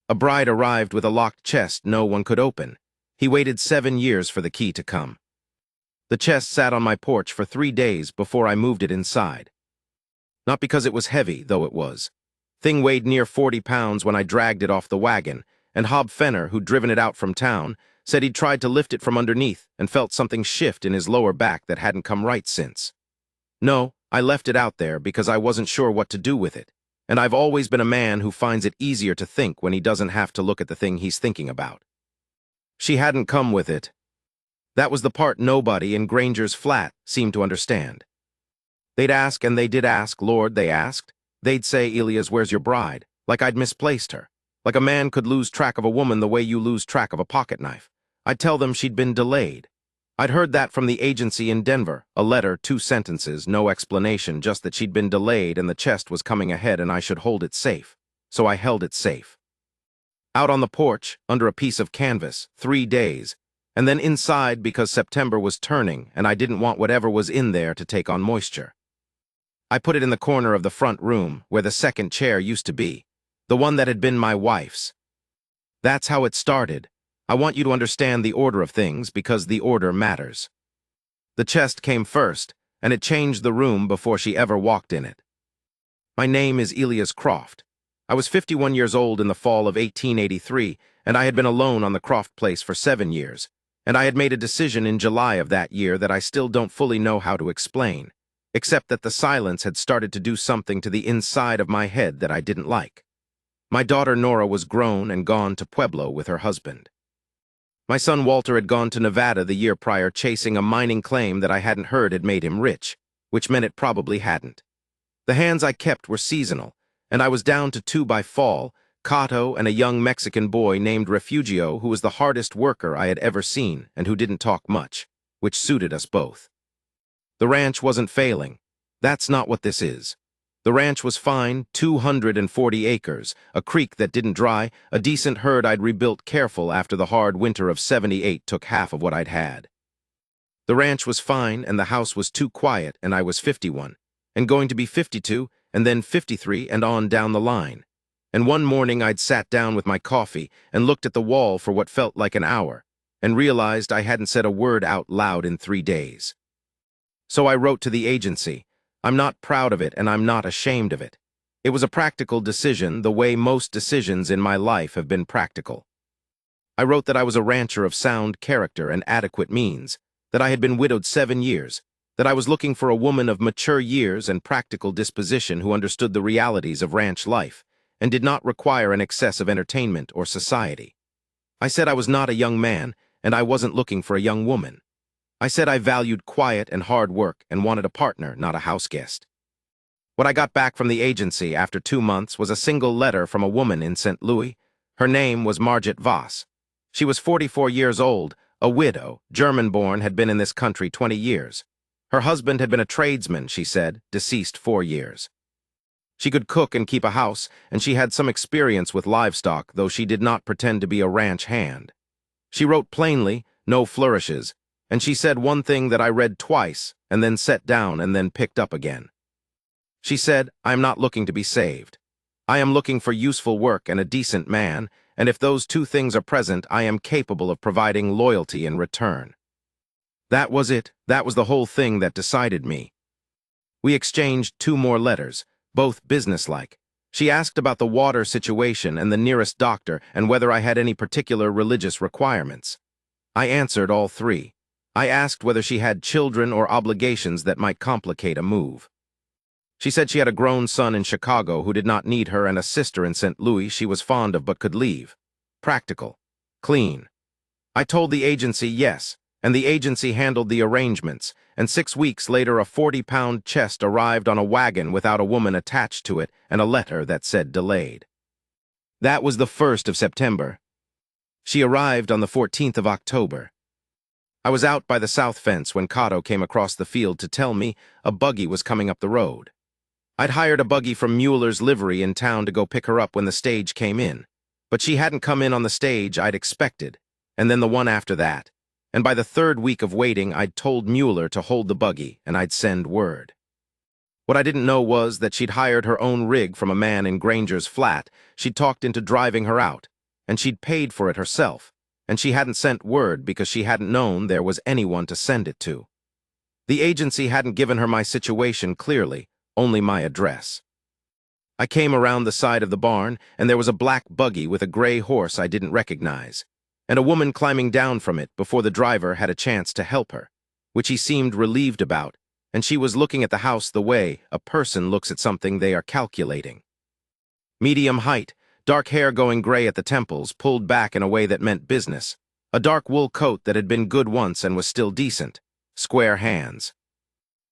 A bride arrived with a locked chest no one could open. He waited 7 years for the key to come. The chest sat on my porch for 3 days before I moved it inside. Not because it was heavy, though it was. Thing weighed near 40 pounds when I dragged it off the wagon, and Hob Fenner, who'd driven it out from town, said he'd tried to lift it from underneath and felt something shift in his lower back that hadn't come right since. No, I left it out there because I wasn't sure what to do with it, and I've always been a man who finds it easier to think when he doesn't have to look at the thing he's thinking about. She hadn't come with it. That was the part nobody in Granger's flat seemed to understand. They'd ask, and they did ask, Lord, they asked. They'd say, Elias, where's your bride? Like I'd misplaced her. Like a man could lose track of a woman the way you lose track of a pocket knife. I'd tell them she'd been delayed. I'd heard that from the agency in Denver, a letter, 2 sentences, no explanation, just that she'd been delayed and the chest was coming ahead and I should hold it safe. So I held it safe. Out on the porch, under a piece of canvas, 3 days, and then inside because September was turning and I didn't want whatever was in there to take on moisture. I put it in the corner of the front room, where the second chair used to be, the one that had been my wife's. That's how it started. I want you to understand the order of things because the order matters. The chest came first, and it changed the room before she ever walked in it. My name is Elias Croft. I was 51 years old in the fall of 1883, and I had been alone on the Croft place for 7 years, and I had made a decision in July of that year that I still don't fully know how to explain, except that the silence had started to do something to the inside of my head that I didn't like. My daughter Nora was grown and gone to Pueblo with her husband. My son Walter had gone to Nevada the year prior chasing a mining claim that I hadn't heard had made him rich, which meant it probably hadn't. The hands I kept were seasonal, and I was down to 2 by fall, Cato and a young Mexican boy named Refugio who was the hardest worker I had ever seen and who didn't talk much, which suited us both. The ranch wasn't failing. That's not what this is. The ranch was fine, 240 acres, a creek that didn't dry, a decent herd I'd rebuilt careful after the hard winter of '78 took half of what I'd had. The ranch was fine and the house was too quiet and I was 51, and going to be 52, and then 53 and on down the line. And one morning I'd sat down with my coffee and looked at the wall for what felt like an hour, and realized I hadn't said a word out loud in 3 days. So I wrote to the agency. I'm not proud of it and I'm not ashamed of it. It was a practical decision, the way most decisions in my life have been practical. I wrote that I was a rancher of sound character and adequate means, that I had been widowed 7 years, that I was looking for a woman of mature years and practical disposition who understood the realities of ranch life and did not require an excess of entertainment or society. I said I was not a young man and I wasn't looking for a young woman. I said I valued quiet and hard work and wanted a partner, not a house guest. What I got back from the agency after 2 months was a single letter from a woman in St. Louis. Her name was Margit Voss. She was 44 years old, a widow, German-born, had been in this country 20 years. Her husband had been a tradesman, she said, deceased 4 years. She could cook and keep a house, and she had some experience with livestock, though she did not pretend to be a ranch hand. She wrote plainly, no flourishes, and she said one thing that I read twice, and then set down and then picked up again. She said, I am not looking to be saved. I am looking for useful work and a decent man, and if those 2 things are present, I am capable of providing loyalty in return. That was it. That was the whole thing that decided me. We exchanged 2 more letters, both businesslike. She asked about the water situation and the nearest doctor and whether I had any particular religious requirements. I answered all 3. I asked whether she had children or obligations that might complicate a move. She said she had a grown son in Chicago who did not need her and a sister in St. Louis she was fond of but could leave. Practical. Clean. I told the agency yes, and the agency handled the arrangements, and 6 weeks later a 40-pound chest arrived on a wagon without a woman attached to it and a letter that said delayed. That was the 1st of September. She arrived on the 14th of October. I was out by the south fence when Cato came across the field to tell me a buggy was coming up the road. I'd hired a buggy from Mueller's livery in town to go pick her up when the stage came in, but she hadn't come in on the stage I'd expected, and then the one after that, and by the 3rd week of waiting I'd told Mueller to hold the buggy and I'd send word. What I didn't know was that she'd hired her own rig from a man in Granger's flat. She'd talked into driving her out, and she'd paid for it herself, and she hadn't sent word because she hadn't known there was anyone to send it to. The agency hadn't given her my situation clearly, only my address. I came around the side of the barn, and there was a black buggy with a gray horse I didn't recognize, and a woman climbing down from it before the driver had a chance to help her, which he seemed relieved about, and she was looking at the house the way a person looks at something they are calculating. Medium height, dark hair going gray at the temples, pulled back in a way that meant business, a dark wool coat that had been good once and was still decent, square hands.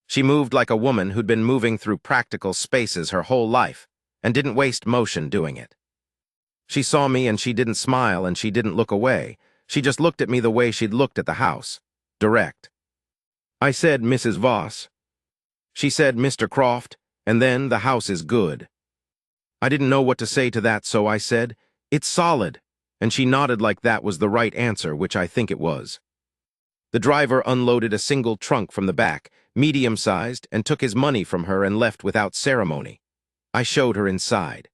She moved like a woman who'd been moving through practical spaces her whole life, and didn't waste motion doing it. She saw me and she didn't smile and she didn't look away. She just looked at me the way she'd looked at the house. Direct. I said, "Mrs. Voss." She said, "Mr. Croft," and then, "The house is good." I didn't know what to say to that, so I said, "It's solid," and she nodded like that was the right answer, which I think it was. The driver unloaded a single trunk from the back, medium-sized, and took his money from her and left without ceremony. I showed her inside.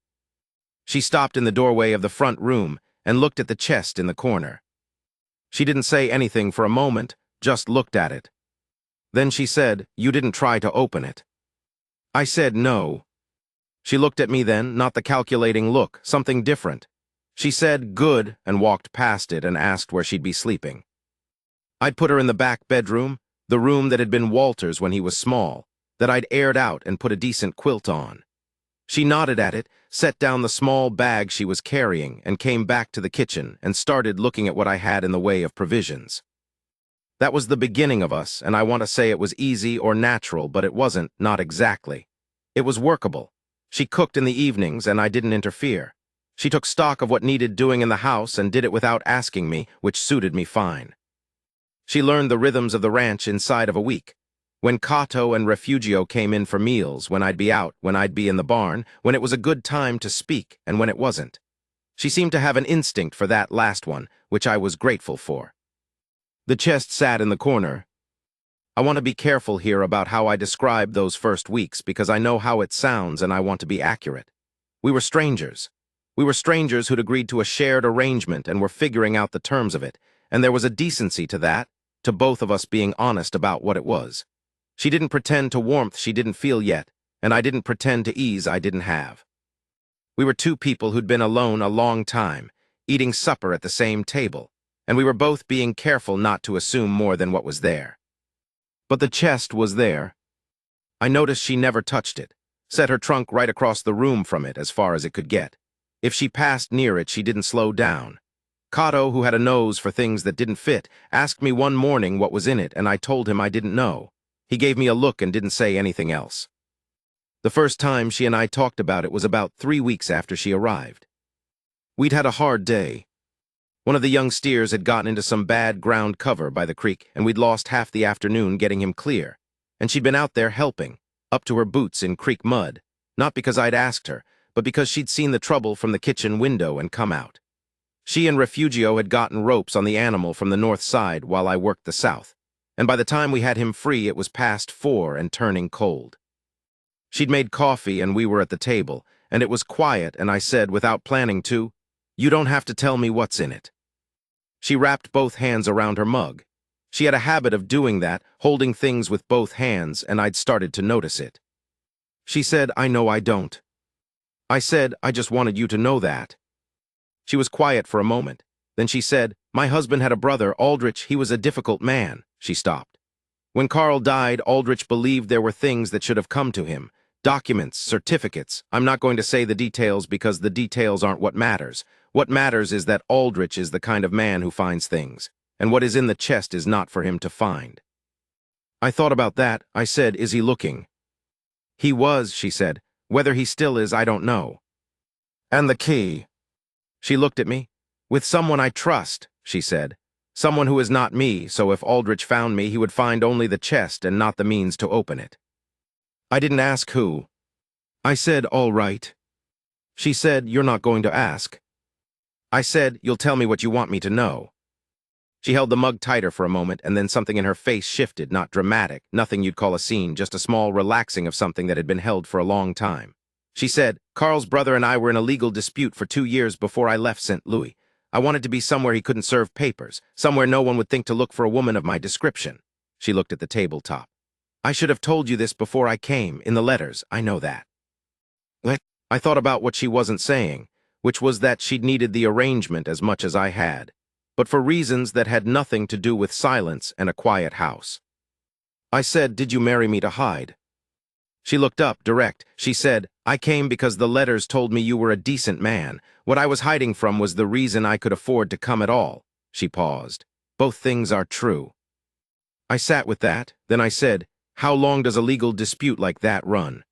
She stopped in the doorway of the front room and looked at the chest in the corner. She didn't say anything for a moment, just looked at it. Then she said, "You didn't try to open it." I said no. She looked at me then, not the calculating look, something different. She said, "Good," and walked past it and asked where she'd be sleeping. I'd put her in the back bedroom, the room that had been Walter's when he was small, that I'd aired out and put a decent quilt on. She nodded at it, set down the small bag she was carrying, and came back to the kitchen and started looking at what I had in the way of provisions. That was the beginning of us, and I want to say it was easy or natural, but it wasn't, not exactly. It was workable. She cooked in the evenings, and I didn't interfere. She took stock of what needed doing in the house and did it without asking me, which suited me fine. She learned the rhythms of the ranch inside of a week. When Cato and Refugio came in for meals, when I'd be out, when I'd be in the barn, when it was a good time to speak, and when it wasn't. She seemed to have an instinct for that last one, which I was grateful for. The chest sat in the corner. I want to be careful here about how I describe those first weeks because I know how it sounds and I want to be accurate. We were strangers. We were strangers who'd agreed to a shared arrangement and were figuring out the terms of it, and there was a decency to that, to both of us being honest about what it was. She didn't pretend to warmth she didn't feel yet, and I didn't pretend to ease I didn't have. We were two people who'd been alone a long time, eating supper at the same table, and we were both being careful not to assume more than what was there. But the chest was there. I noticed she never touched it, set her trunk right across the room from it as far as it could get. If she passed near it, she didn't slow down. Cato, who had a nose for things that didn't fit, asked me one morning what was in it, and I told him I didn't know. He gave me a look and didn't say anything else. The first time she and I talked about it was about 3 weeks after she arrived. We'd had a hard day. One of the young steers had gotten into some bad ground cover by the creek, and we'd lost half the afternoon getting him clear. And she'd been out there helping, up to her boots in creek mud, not because I'd asked her, but because she'd seen the trouble from the kitchen window and come out. She and Refugio had gotten ropes on the animal from the north side while I worked the south, and by the time we had him free it was past 4 and turning cold. She'd made coffee and we were at the table, and it was quiet, and I said, without planning to, "You don't have to tell me what's in it." She wrapped both hands around her mug. She had a habit of doing that, holding things with both hands, and I'd started to notice it. She said, "I know I don't." I said, "I just wanted you to know that." She was quiet for a moment. Then she said, "My husband had a brother, Aldrich. He was a difficult man." She stopped. "When Carl died, Aldrich believed there were things that should have come to him. Documents, certificates. I'm not going to say the details because the details aren't what matters. What matters is that Aldrich is the kind of man who finds things, and what is in the chest is not for him to find." I thought about that. I said, "Is he looking?" "He was," she said. "Whether he still is, I don't know." "And the key?" She looked at me. "With someone I trust," she said. "Someone who is not me, so if Aldrich found me, he would find only the chest and not the means to open it." I didn't ask who. I said, "All right." She said, "You're not going to ask." I said, "You'll tell me what you want me to know." She held the mug tighter for a moment, and then something in her face shifted, not dramatic, nothing you'd call a scene, just a small relaxing of something that had been held for a long time. She said, "Carl's brother and I were in a legal dispute for 2 years before I left St. Louis. I wanted to be somewhere he couldn't serve papers, somewhere no one would think to look for a woman of my description. She looked at the tabletop. I should have told you this before I came, in the letters, I know that. I thought about what she wasn't saying, which was that she'd needed the arrangement as much as I had, but for reasons that had nothing to do with silence and a quiet house. I said, "Did you marry me to hide?" She looked up, direct. She said, "I came because the letters told me you were a decent man. What I was hiding from was the reason I could afford to come at all." She paused. "Both things are true." I sat with that. Then I said, "How long does a legal dispute like that run?"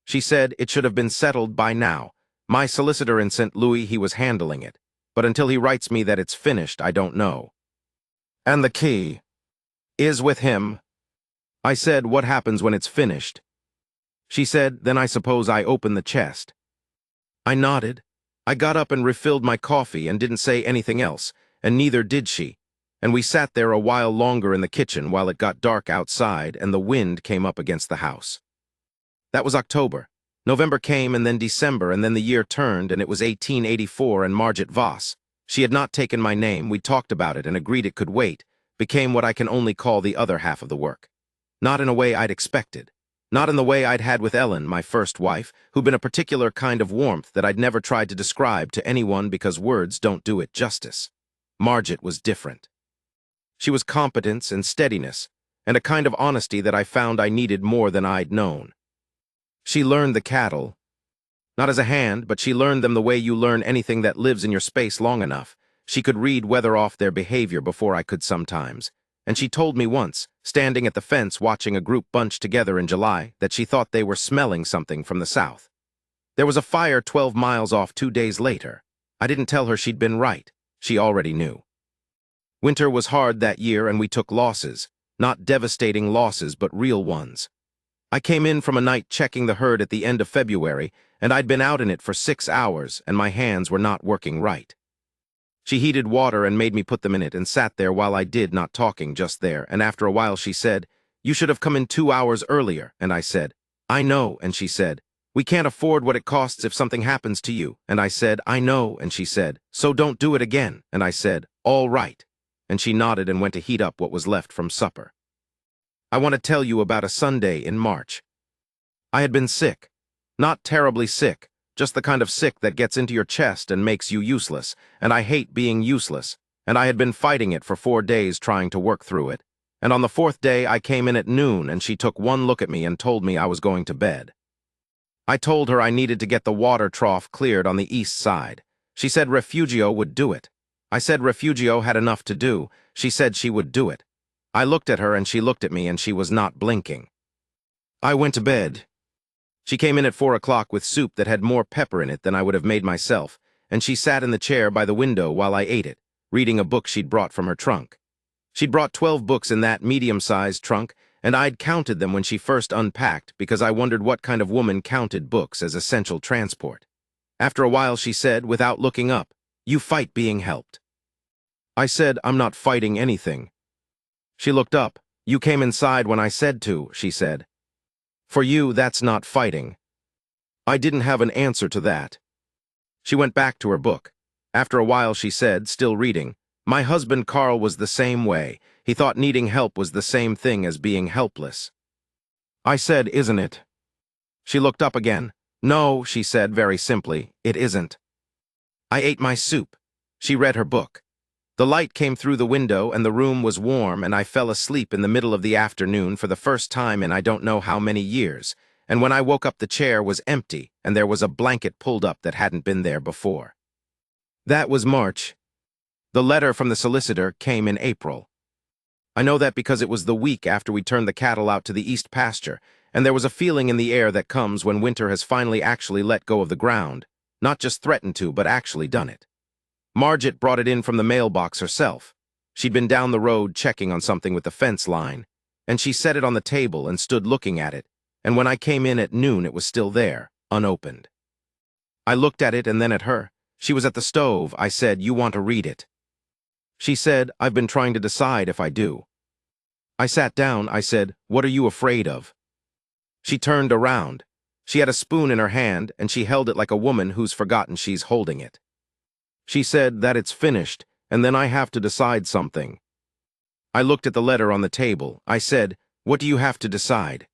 She said, "It should have been settled by now. My solicitor in St. Louis, he was handling it. But until he writes me that it's finished, I don't know." "And the key is with him?" I said, "What happens when it's finished?" She said, "Then I suppose I open the chest." I nodded. I got up and refilled my coffee and didn't say anything else, and neither did she. And we sat there a while longer in the kitchen while it got dark outside and the wind came up against the house. That was October. November came and then December, and then the year turned and it was 1884 and Margit Voss. She had not taken my name. We talked about it and agreed it could wait, became what I can only call the other half of the work. Not in a way I'd expected. Not in the way I'd had with Ellen, my first wife, who'd been a particular kind of warmth that I'd never tried to describe to anyone because words don't do it justice. Margit was different. She was competence and steadiness, and a kind of honesty that I found I needed more than I'd known. She learned the cattle, not as a hand, but she learned them the way you learn anything that lives in your space long enough. She could read weather off their behavior before I could sometimes. And she told me once, standing at the fence watching a group bunch together in July, that she thought they were smelling something from the south. There was a fire 12 miles off 2 days later. I didn't tell her she'd been right. She already knew. Winter was hard that year and we took losses. Not devastating losses, but real ones. I came in from a night checking the herd at the end of February, and I'd been out in it for 6 hours, and my hands were not working right. She heated water and made me put them in it and sat there while I did, not talking, just there, and after a while she said, "You should have come in 2 hours earlier," and I said, "I know," and she said, "We can't afford what it costs if something happens to you," and I said, "I know," and she said, "So don't do it again," and I said, "All right," and she nodded and went to heat up what was left from supper. I want to tell you about a Sunday in March. I had been sick. Not terribly sick, just the kind of sick that gets into your chest and makes you useless, and I hate being useless, and I had been fighting it for 4 days trying to work through it, and on the 4th day I came in at noon and she took one look at me and told me I was going to bed. I told her I needed to get the water trough cleared on the east side. She said Refugio would do it. I said Refugio had enough to do. She said she would do it. I looked at her and she looked at me and she was not blinking. I went to bed. She came in at 4 o'clock with soup that had more pepper in it than I would have made myself, and she sat in the chair by the window while I ate it, reading a book she'd brought from her trunk. She'd brought 12 books in that medium-sized trunk, and I'd counted them when she first unpacked because I wondered what kind of woman counted books as essential transport. After a while she said, without looking up, "You fight being helped." I said, "I'm not fighting anything." She looked up. "You came inside when I said to," she said. "For you, that's not fighting." I didn't have an answer to that. She went back to her book. After a while she said, still reading, "My husband Carl was the same way. He thought needing help was the same thing as being helpless." I said, "Isn't it?" She looked up again. "No," she said very simply, "it isn't." I ate my soup. She read her book. The light came through the window and the room was warm and I fell asleep in the middle of the afternoon for the first time in I don't know how many years, and when I woke up the chair was empty and there was a blanket pulled up that hadn't been there before. That was March. The letter from the solicitor came in April. I know that because it was the week after we turned the cattle out to the east pasture, and there was a feeling in the air that comes when winter has finally actually let go of the ground, not just threatened to, but actually done it. Margit brought it in from the mailbox herself. She'd been down the road checking on something with the fence line, and she set it on the table and stood looking at it, and when I came in at noon it was still there, unopened. I looked at it and then at her. She was at the stove. I said, "You want to read it?" She said, "I've been trying to decide if I do." I sat down. I said, "What are you afraid of?" She turned around. She had a spoon in her hand, and she held it like a woman who's forgotten she's holding it. She said that it's finished, and then I have to decide something. I looked at the letter on the table. I said, "What do you have to decide?"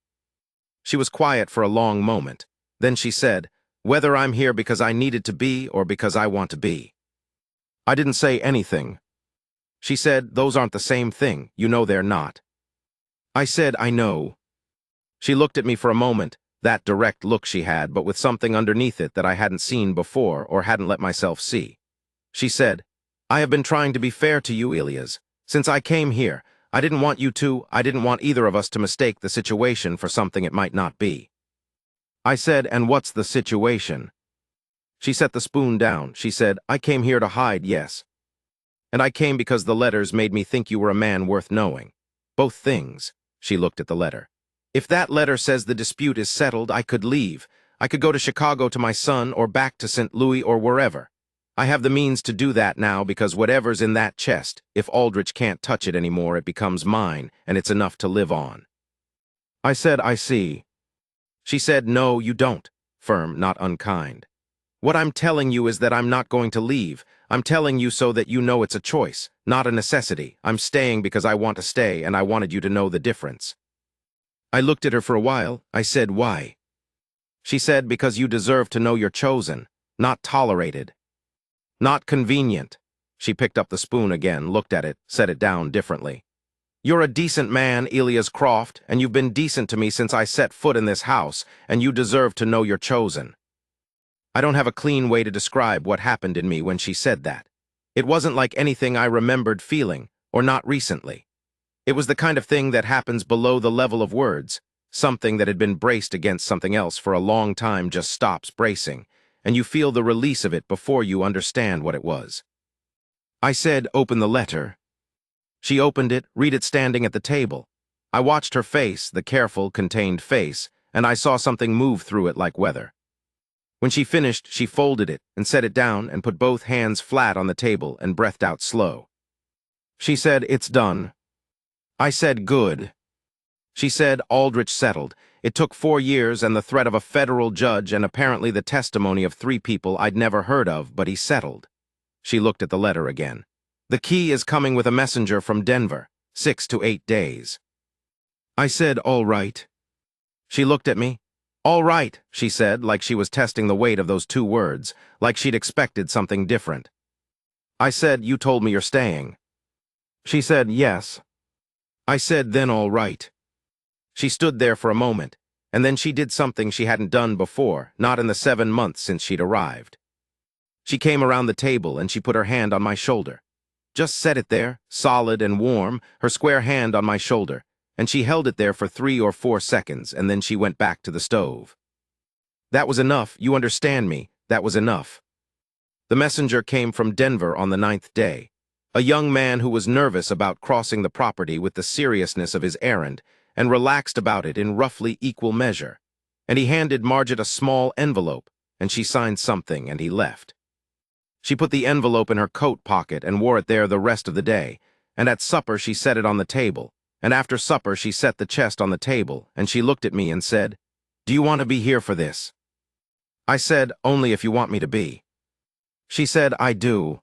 She was quiet for a long moment. Then she said, "Whether I'm here because I needed to be or because I want to be." I didn't say anything. She said, "Those aren't the same thing. You know they're not." I said, "I know." She looked at me for a moment, that direct look she had, but with something underneath it that I hadn't seen before or hadn't let myself see. She said, "I have been trying to be fair to you, Elias. Since I came here, I didn't want either of us to mistake the situation for something it might not be." I said, "And what's the situation?" She set the spoon down. She said, "I came here to hide, yes. And I came because the letters made me think you were a man worth knowing. Both things." She looked at the letter. "If that letter says the dispute is settled, I could leave. I could go to Chicago to my son or back to St. Louis or wherever. I have the means to do that now because whatever's in that chest, if Aldrich can't touch it anymore, it becomes mine, and it's enough to live on." I said, "I see." She said, "No, you don't." Firm, not unkind. "What I'm telling you is that I'm not going to leave. I'm telling you so that you know it's a choice, not a necessity. I'm staying because I want to stay, and I wanted you to know the difference." I looked at her for a while. I said, "Why?" She said, "Because you deserve to know you're chosen, not tolerated. Not convenient." She picked up the spoon again, looked at it, set it down differently. "You're a decent man, Elias Croft, and you've been decent to me since I set foot in this house, and you deserve to know you're chosen." I don't have a clean way to describe what happened in me when she said that. It wasn't like anything I remembered feeling, or not recently. It was the kind of thing that happens below the level of words. Something that had been braced against something else for a long time just stops bracing, and you feel the release of it before you understand what it was. I said, "Open the letter." She opened it, read it standing at the table. I watched her face, the careful, contained face, and I saw something move through it like weather. When she finished, she folded it and set it down and put both hands flat on the table and breathed out slow. She said, "It's done." I said, "Good." She said, "Aldrich settled. It took 4 years and the threat of a federal judge and apparently the testimony of 3 people I'd never heard of, but he settled." She looked at the letter again. "The key is coming with a messenger from Denver, 6 to 8 days." I said, "All right." She looked at me. "All right," she said, like she was testing the weight of those 2 words, like she'd expected something different. I said, "You told me you're staying." She said, "Yes." I said, "Then all right." She stood there for a moment, and then she did something she hadn't done before, not in the 7 months since she'd arrived. She came around the table and she put her hand on my shoulder. Just set it there, solid and warm, her square hand on my shoulder, and she held it there for 3 or 4 seconds, and then she went back to the stove. That was enough, you understand me, that was enough. The messenger came from Denver on the 9th day. A young man who was nervous about crossing the property with the seriousness of his errand, and relaxed about it in roughly equal measure. And he handed Margit a small envelope, and she signed something, and he left. She put the envelope in her coat pocket and wore it there the rest of the day, and at supper she set it on the table, and after supper she set the chest on the table, and she looked at me and said, "Do you want to be here for this?" I said, "Only if you want me to be." She said, "I do."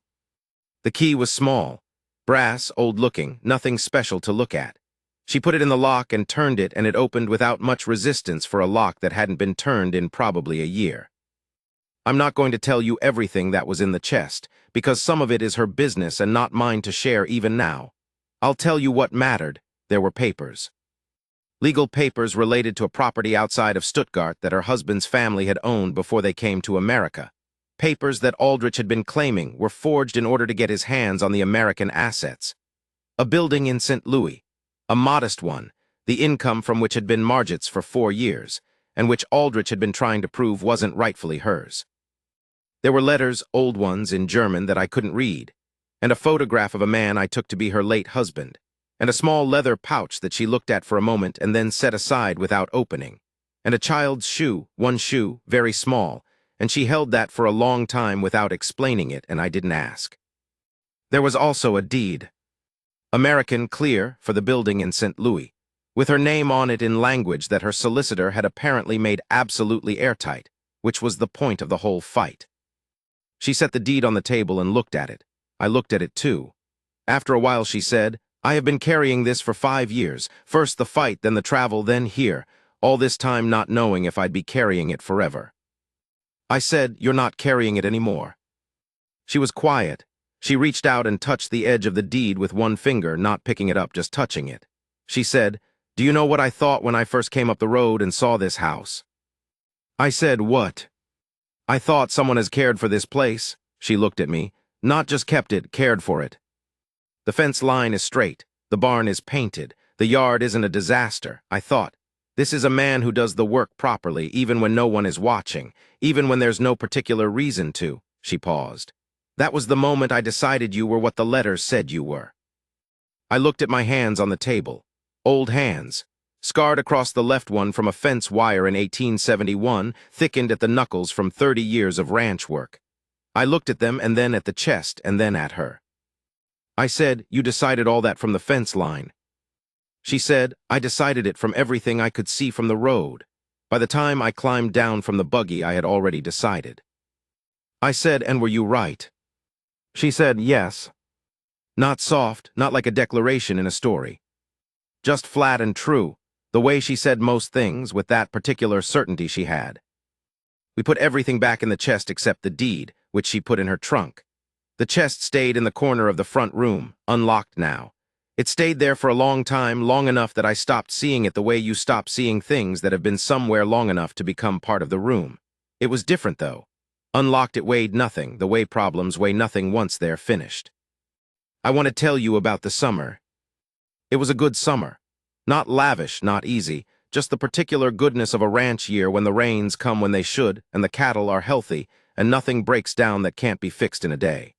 The key was small, brass, old-looking, nothing special to look at. She put it in the lock and turned it, and it opened without much resistance for a lock that hadn't been turned in probably a year. I'm not going to tell you everything that was in the chest, because some of it is her business and not mine to share even now. I'll tell you what mattered. There were papers. Legal papers related to a property outside of Stuttgart that her husband's family had owned before they came to America. Papers that Aldrich had been claiming were forged in order to get his hands on the American assets. A building in St. Louis. A modest one, the income from which had been Margit's for 4 years, and which Aldrich had been trying to prove wasn't rightfully hers. There were letters, old ones, in German that I couldn't read, and a photograph of a man I took to be her late husband, and a small leather pouch that she looked at for a moment and then set aside without opening, and a child's shoe, one shoe, very small, and she held that for a long time without explaining it, and I didn't ask. There was also a deed. American clear for the building in St. Louis, with her name on it in language that her solicitor had apparently made absolutely airtight, which was the point of the whole fight. She set the deed on the table and looked at it. I looked at it too. After a while she said, "I have been carrying this for 5 years. First the fight, then the travel, then here. All this time not knowing if I'd be carrying it forever." I said, "You're not carrying it anymore." She was quiet. She reached out and touched the edge of the deed with one finger, not picking it up, just touching it. She said, "Do you know what I thought when I first came up the road and saw this house?" I said, "What?" "I thought someone has cared for this place." She looked at me. "Not just kept it, cared for it. The fence line is straight. The barn is painted. The yard isn't a disaster." I thought, this is a man who does the work properly, even when no one is watching, even when there's no particular reason to. She paused. "That was the moment I decided you were what the letters said you were." I looked at my hands on the table. Old hands. Scarred across the left one from a fence wire in 1871, thickened at the knuckles from 30 years of ranch work. I looked at them and then at the chest and then at her. I said, "You decided all that from the fence line." She said, "I decided it from everything I could see from the road. By the time I climbed down from the buggy, I had already decided." I said, "And were you right?" She said, "Yes." Not soft, not like a declaration in a story. Just flat and true, the way she said most things, with that particular certainty she had. We put everything back in the chest except the deed, which she put in her trunk. The chest stayed in the corner of the front room, unlocked now. It stayed there for a long time, long enough that I stopped seeing it the way you stop seeing things that have been somewhere long enough to become part of the room. It was different, though. Unlocked, it weighed nothing, the way problems weigh nothing once they're finished. I want to tell you about the summer. It was a good summer. Not lavish, not easy, just the particular goodness of a ranch year when the rains come when they should, and the cattle are healthy, and nothing breaks down that can't be fixed in a day.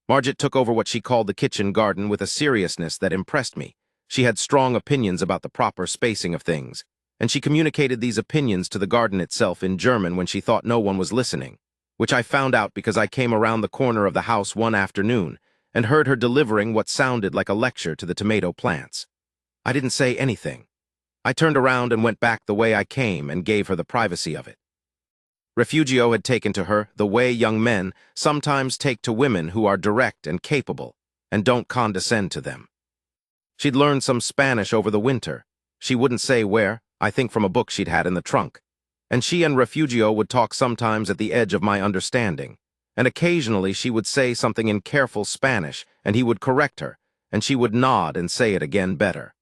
Margit took over what she called the kitchen garden with a seriousness that impressed me. She had strong opinions about the proper spacing of things, and she communicated these opinions to the garden itself in German when she thought no one was listening, which I found out because I came around the corner of the house one afternoon and heard her delivering what sounded like a lecture to the tomato plants. I didn't say anything. I turned around and went back the way I came and gave her the privacy of it. Refugio had taken to her the way young men sometimes take to women who are direct and capable and don't condescend to them. She'd learned some Spanish over the winter. She wouldn't say where, I think from a book she'd had in the trunk. And she and Refugio would talk sometimes at the edge of my understanding. And occasionally she would say something in careful Spanish, and he would correct her, and she would nod and say it again better.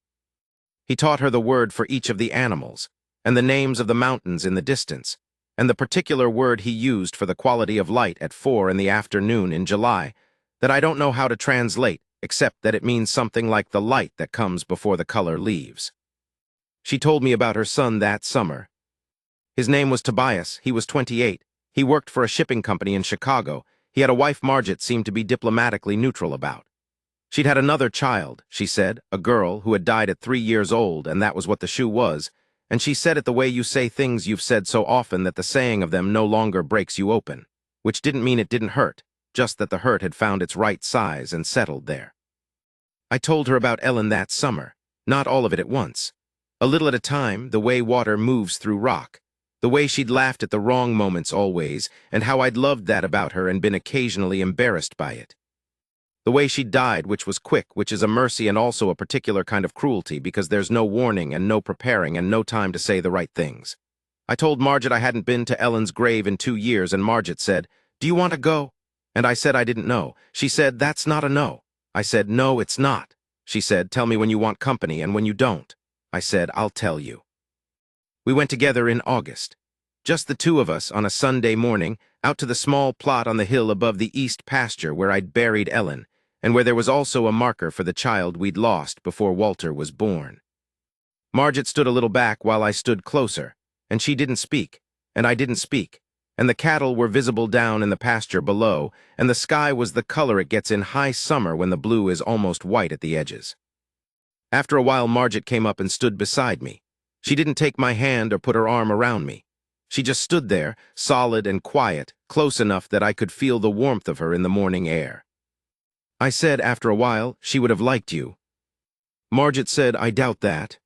He taught her the word for each of the animals, and the names of the mountains in the distance, and the particular word he used for the quality of light at 4 in the afternoon in July, that I don't know how to translate, except that it means something like the light that comes before the color leaves. She told me about her son that summer. His name was Tobias. He was 28. He worked for a shipping company in Chicago. He had a wife Margit seemed to be diplomatically neutral about. She'd had another child, she said, a girl who had died at 3 years old, and that was what the shoe was, and she said it the way you say things you've said so often that the saying of them no longer breaks you open, which didn't mean it didn't hurt, just that the hurt had found its right size and settled there. I told her about Ellen that summer, not all of it at once. A little at a time, the way water moves through rock, the way she'd laughed at the wrong moments always, and how I'd loved that about her and been occasionally embarrassed by it. The way she died, which was quick, which is a mercy and also a particular kind of cruelty because there's no warning and no preparing and no time to say the right things. I told Margit I hadn't been to Ellen's grave in 2 years, and Margit said, "Do you want to go?" And I said I didn't know. She said, "That's not a no." I said, "No, it's not." She said, "Tell me when you want company and when you don't." I said, "I'll tell you." We went together in August. Just the two of us on a Sunday morning, out to the small plot on the hill above the east pasture where I'd buried Ellen, and where there was also a marker for the child we'd lost before Walter was born. Margit stood a little back while I stood closer, and she didn't speak, and I didn't speak, and the cattle were visible down in the pasture below, and the sky was the color it gets in high summer when the blue is almost white at the edges. After a while, Margit came up and stood beside me. She didn't take my hand or put her arm around me. She just stood there, solid and quiet, close enough that I could feel the warmth of her in the morning air. I said after a while, "She would have liked you." Margit said, "I doubt that."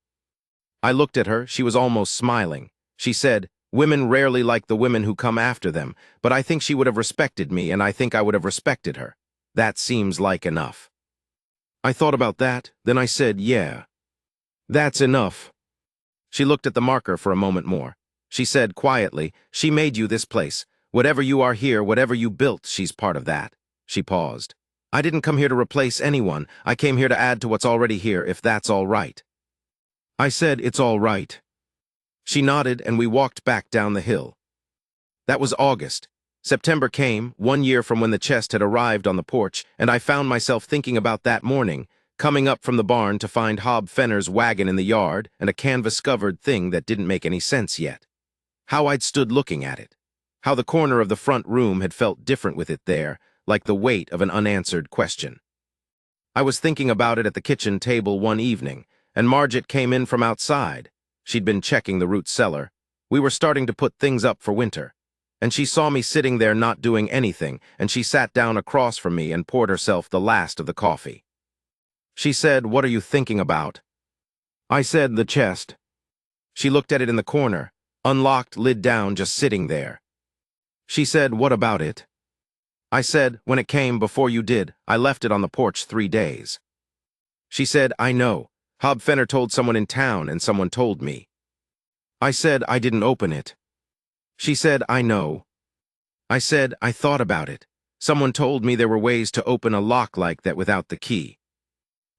I looked at her. She was almost smiling. She said, Women rarely like the women who come after them, but I think she would have respected me, and I think I would have respected her. That seems like enough. I thought about that, then I said, yeah. That's enough. She looked at the marker for a moment more. She said quietly, she made you this place. Whatever you are here, whatever you built, she's part of that. She paused. I didn't come here to replace anyone. I came here to add to what's already here, if that's all right. I said, it's all right. She nodded, and we walked back down the hill. That was August. September came, 1 year from when the chest had arrived on the porch, and I found myself thinking about that morning, coming up from the barn to find Hob Fenner's wagon in the yard and a canvas-covered thing that didn't make any sense yet. How I'd stood looking at it. How the corner of the front room had felt different with it there, like the weight of an unanswered question. I was thinking about it at the kitchen table one evening, and Margit came in from outside. She'd been checking the root cellar. We were starting to put things up for winter. And she saw me sitting there not doing anything, and she sat down across from me and poured herself the last of the coffee. She said, "What are you thinking about?" I said, "The chest." She looked at it in the corner, unlocked, lid down, just sitting there. She said, "What about it?" I said, "When it came, before you did, I left it on the porch 3 days. She said, "I know. Hob Fenner told someone in town, and someone told me." I said, "I didn't open it." She said, "I know." I said, "I thought about it. Someone told me there were ways to open a lock like that without the key.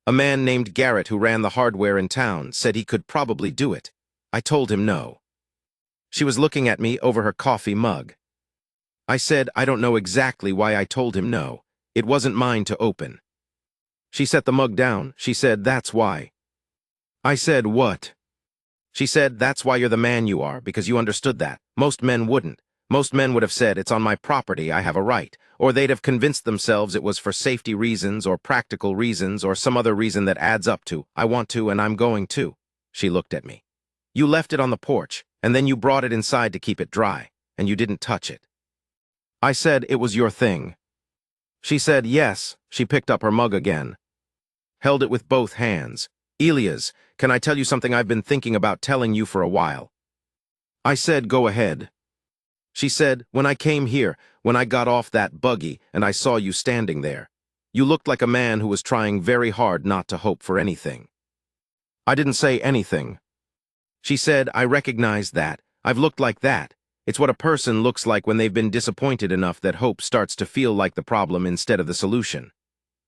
A man named Garrett who ran the hardware in town said he could probably do it. I told him no." She was looking at me over her coffee mug. I said, "I don't know exactly why I told him no. It wasn't mine to open." She set the mug down. She said, "That's why." I said, "What?" She said, "That's why you're the man you are, because you understood that. Most men wouldn't. Most men would have said, it's on my property, I have a right. Or they'd have convinced themselves it was for safety reasons or practical reasons or some other reason that adds up to, I want to and I'm going to." She looked at me. "You left it on the porch, and then you brought it inside to keep it dry, and you didn't touch it." I said, "It was your thing." She said, "Yes." She picked up her mug again. Held it with both hands. "Elias, can I tell you something I've been thinking about telling you for a while?" I said, "Go ahead." She said, "When I came here, when I got off that buggy and I saw you standing there, you looked like a man who was trying very hard not to hope for anything." I didn't say anything. She said, "I recognize that. I've looked like that. It's what a person looks like when they've been disappointed enough that hope starts to feel like the problem instead of the solution."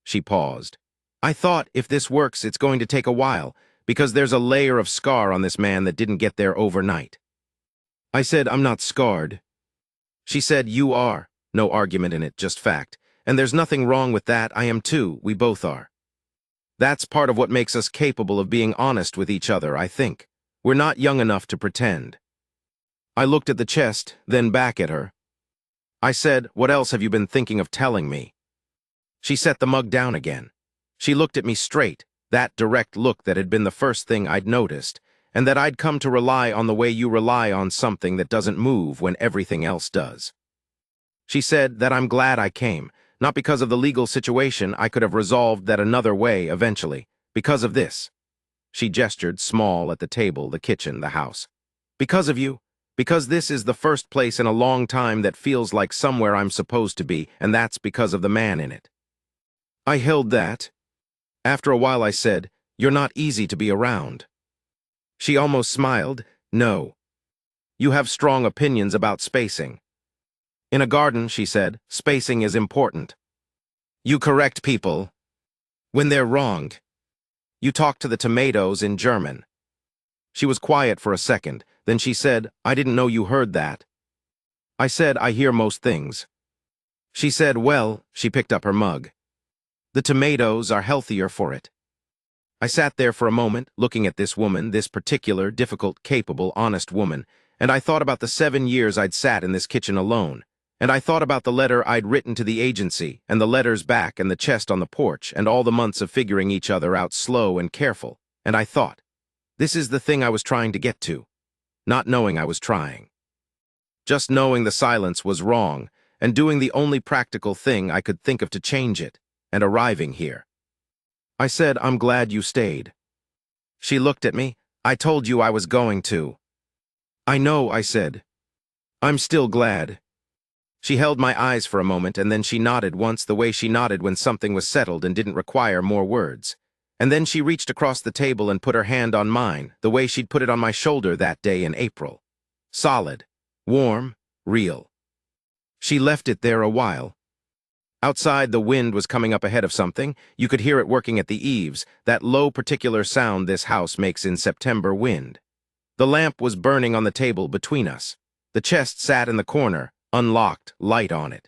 She paused. "I thought, if this works, it's going to take a while, because there's a layer of scar on this man that didn't get there overnight." I said, "I'm not scarred." She said, "You are." No argument in it, just fact. "And there's nothing wrong with that. I am too. We both are. That's part of what makes us capable of being honest with each other, I think. We're not young enough to pretend." I looked at the chest, then back at her. I said, "What else have you been thinking of telling me?" She set the mug down again. She looked at me straight, that direct look that had been the first thing I'd noticed, and that I'd come to rely on the way you rely on something that doesn't move when everything else does. She said that I'm glad I came, not because of the legal situation. I could have resolved that another way eventually, because of this. She gestured small at the table, the kitchen, the house. "Because of you. Because this is the first place in a long time that feels like somewhere I'm supposed to be, and that's because of the man in it." I held that. After a while I said, "You're not easy to be around." She almost smiled. "No. You have strong opinions about spacing." "In a garden," she said, "spacing is important. You correct people when they're wrong. You talk to the tomatoes in German." She was quiet for a second, then she said, "I didn't know you heard that." I said, "I hear most things." She said, "Well," she picked up her mug, "the tomatoes are healthier for it." I sat there for a moment, looking at this woman, this particular, difficult, capable, honest woman, and I thought about the 7 years I'd sat in this kitchen alone, and I thought about the letter I'd written to the agency, and the letters back, and the chest on the porch, and all the months of figuring each other out slow and careful, and I thought, this is the thing I was trying to get to, not knowing I was trying. Just knowing the silence was wrong, and doing the only practical thing I could think of to change it, and arriving here. I said, "I'm glad you stayed." She looked at me. "I told you I was going to." "I know," I said. I'm still glad. She held my eyes for a moment, and then she nodded once the way she nodded when something was settled and didn't require more words. And then she reached across the table and put her hand on mine, the way she'd put it on my shoulder that day in April. Solid, warm, real. She left it there a while. Outside, the wind was coming up ahead of something. You could hear it working at the eaves, that low particular sound this house makes in September wind. The lamp was burning on the table between us. The chest sat in the corner, unlocked, light on it.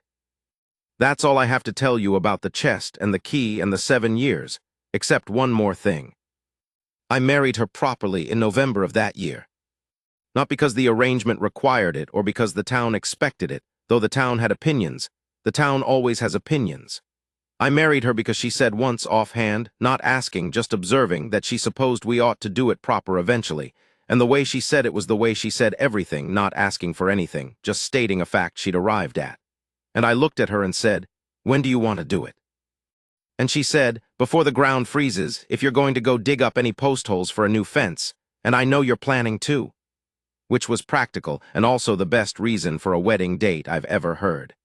That's all I have to tell you about the chest and the key and the 7 years, except one more thing. I married her properly in November of that year. Not because the arrangement required it or because the town expected it, though the town had opinions. The town always has opinions. I married her because she said once offhand, not asking, just observing, that she supposed we ought to do it proper eventually, and the way she said it was the way she said everything, not asking for anything, just stating a fact she'd arrived at. And I looked at her and said, "When do you want to do it?" And she said, "Before the ground freezes, if you're going to go dig up any post holes for a new fence, and I know you're planning too." Which was practical and also the best reason for a wedding date I've ever heard.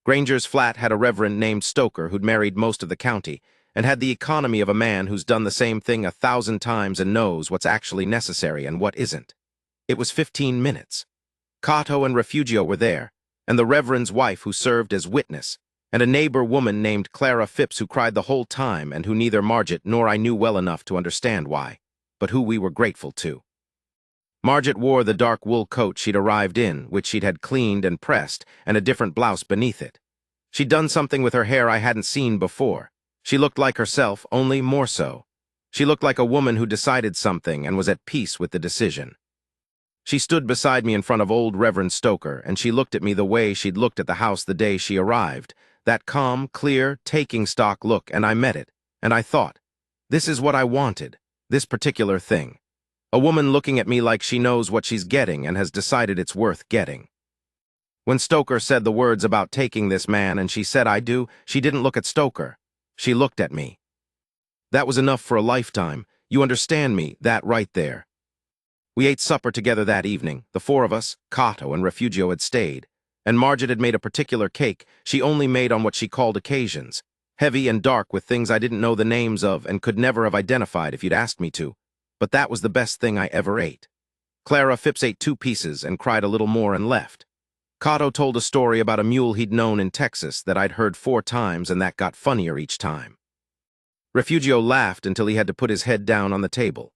Granger's flat had a reverend named Stoker who'd married most of the county and had the economy of a man who's done the same thing 1,000 times and knows what's actually necessary and what isn't. It was 15 minutes. Cato and Refugio were there, and the reverend's wife who served as witness, and a neighbor woman named Clara Phipps who cried the whole time and who neither Margit nor I knew well enough to understand why, but who we were grateful to. Margit wore the dark wool coat she'd arrived in, which she'd had cleaned and pressed, and a different blouse beneath it. She'd done something with her hair I hadn't seen before. She looked like herself, only more so. She looked like a woman who decided something and was at peace with the decision. She stood beside me in front of old Reverend Stoker, and she looked at me the way she'd looked at the house the day she arrived, that calm, clear, taking stock look, and I met it, and I thought, this is what I wanted, this particular thing. A woman looking at me like she knows what she's getting and has decided it's worth getting. When Stoker said the words about taking this man and she said I do, she didn't look at Stoker. She looked at me. That was enough for a lifetime. You understand me, that right there. We ate supper together that evening, the 4 of us. Cato and Refugio had stayed, and Margit had made a particular cake she only made on what she called occasions, heavy and dark with things I didn't know the names of and could never have identified if you'd asked me to. But that was the best thing I ever ate. Clara Phipps ate 2 pieces and cried a little more and left. Cato told a story about a mule he'd known in Texas that I'd heard 4 times and that got funnier each time. Refugio laughed until he had to put his head down on the table.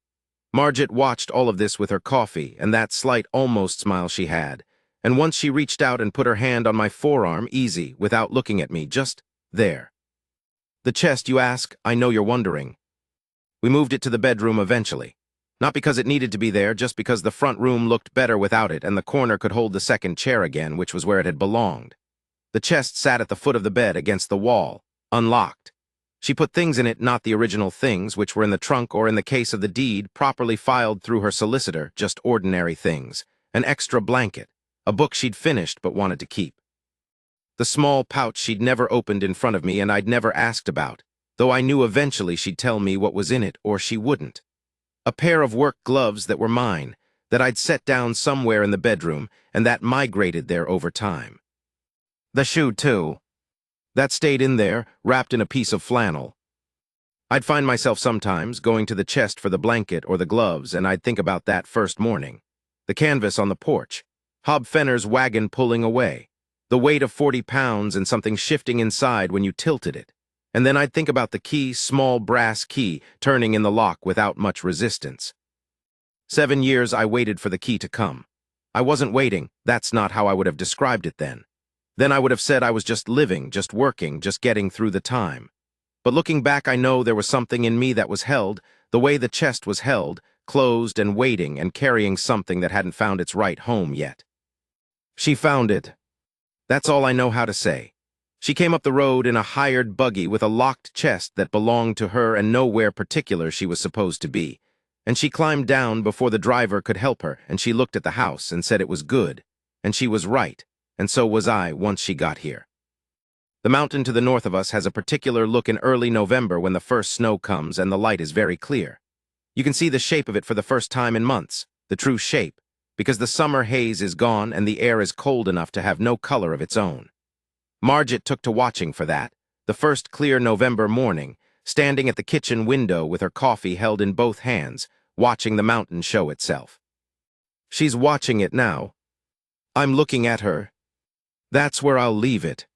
Margit watched all of this with her coffee and that slight almost smile she had, and once she reached out and put her hand on my forearm, easy, without looking at me, just there. The chest, you ask? I know you're wondering. We moved it to the bedroom eventually. Not because it needed to be there, just because the front room looked better without it and the corner could hold the second chair again, which was where it had belonged. The chest sat at the foot of the bed against the wall, unlocked. She put things in it, not the original things, which were in the trunk or in the case of the deed, properly filed through her solicitor, just ordinary things. An extra blanket, a book she'd finished but wanted to keep. The small pouch she'd never opened in front of me and I'd never asked about, though I knew eventually she'd tell me what was in it or she wouldn't. A pair of work gloves that were mine, that I'd set down somewhere in the bedroom and that migrated there over time. The shoe, too. That stayed in there, wrapped in a piece of flannel. I'd find myself sometimes going to the chest for the blanket or the gloves, and I'd think about that first morning. The canvas on the porch, Hob Fenner's wagon pulling away, the weight of 40 pounds and something shifting inside when you tilted it. And then I'd think about the key, small brass key, turning in the lock without much resistance. 7 years I waited for the key to come. I wasn't waiting, that's not how I would have described it then. Then I would have said I was just living, just working, just getting through the time. But looking back, I know there was something in me that was held, the way the chest was held, closed and waiting and carrying something that hadn't found its right home yet. She found it. That's all I know how to say. She came up the road in a hired buggy with a locked chest that belonged to her and nowhere particular she was supposed to be. And she climbed down before the driver could help her, and she looked at the house and said it was good. And she was right, and so was I once she got here. The mountain to the north of us has a particular look in early November when the first snow comes and the light is very clear. You can see the shape of it for the first time in months, the true shape, because the summer haze is gone and the air is cold enough to have no color of its own. Margit took to watching for that, the first clear November morning, standing at the kitchen window with her coffee held in both hands, watching the mountain show itself. She's watching it now. I'm looking at her. That's where I'll leave it.